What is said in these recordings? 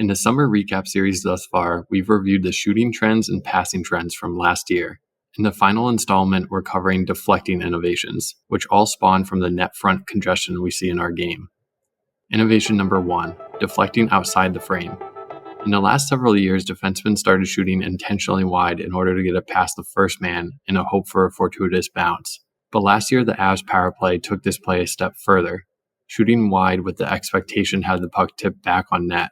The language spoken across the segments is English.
In the summer recap series thus far, we've reviewed the shooting trends and passing trends from last year. In the final installment, we're covering Deflecting Innovations, which all spawn from the net front congestion we see in our game. Innovation number 1, deflecting outside the frame. In the last several years, defensemen started shooting intentionally wide in order to get it past the first man in a hope for a fortuitous bounce. But last year, the Avs power play took this play a step further, shooting wide with the expectation to have the puck tipped back on net.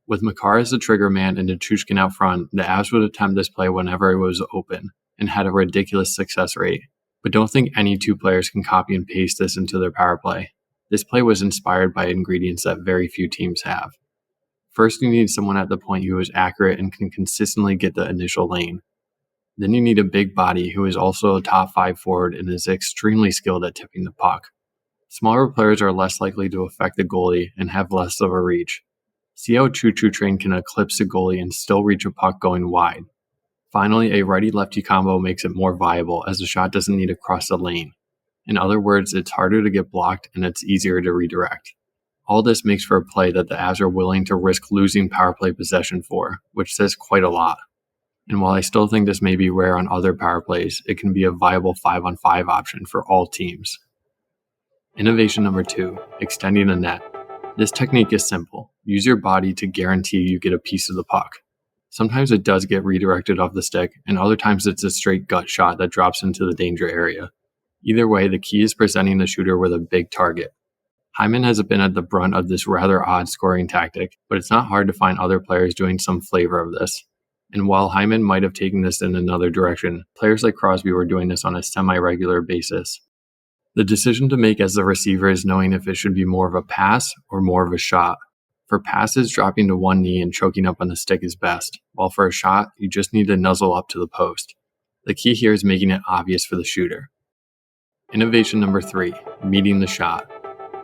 With Makar as the trigger man and Nichushkin out front, the Avs would attempt this play whenever it was open, and had a ridiculous success rate. But don't think any two players can copy and paste this into their power play. This play was inspired by ingredients that very few teams have. First, you need someone at the point who is accurate and can consistently get the initial lane. Then you need a big body who is also a top 5 forward and is extremely skilled at tipping the puck. Smaller players are less likely to affect the goalie and have less of a reach. See how Choo Choo Train can eclipse the goalie and still reach a puck going wide. Finally, a righty-lefty combo makes it more viable as the shot doesn't need to cross the lane. In other words, it's harder to get blocked and it's easier to redirect. All this makes for a play that the Avs are willing to risk losing power play possession for, which says quite a lot. And while I still think this may be rare on other power plays, it can be a viable 5-on-5 option for all teams. Innovation number 2, extending the net. This technique is simple. Use your body to guarantee you get a piece of the puck. Sometimes it does get redirected off the stick, and other times it's a straight gut shot that drops into the danger area. Either way, the key is presenting the shooter with a big target. Hyman has been at the brunt of this rather odd scoring tactic, but it's not hard to find other players doing some flavor of this. And while Hyman might have taken this in another direction, players like Crosby were doing this on a semi-regular basis. The decision to make as the receiver is knowing if it should be more of a pass or more of a shot. For passes, dropping to one knee and choking up on the stick is best, while for a shot, you just need to nuzzle up to the post. The key here is making it obvious for the shooter. Innovation number 3, meeting the shot.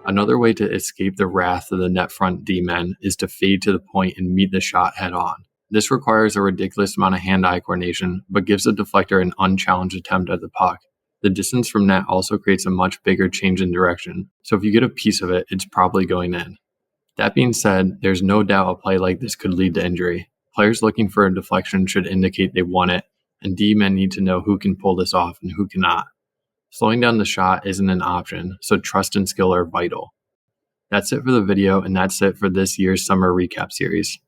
Another way to escape the wrath of the net front dmen is to fade to the point and meet the shot head on. This requires a ridiculous amount of hand-eye coordination, but gives the deflector an unchallenged attempt at the puck. The distance from net also creates a much bigger change in direction, so if you get a piece of it, it's probably going in. That being said, there's no doubt a play like this could lead to injury. Players looking for a deflection should indicate they want it, and D-men need to know who can pull this off and who cannot. Slowing down the shot isn't an option, so trust and skill are vital. That's it for the video, and that's it for this year's summer recap series.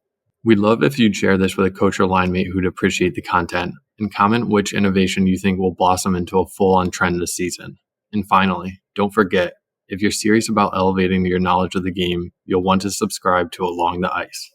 We'd love if you'd share this with a coach or line mate who'd appreciate the content, and comment which innovation you think will blossom into a full-on trend this season. And finally, don't forget, if you're serious about elevating your knowledge of the game, you'll want to subscribe to Along the Ice.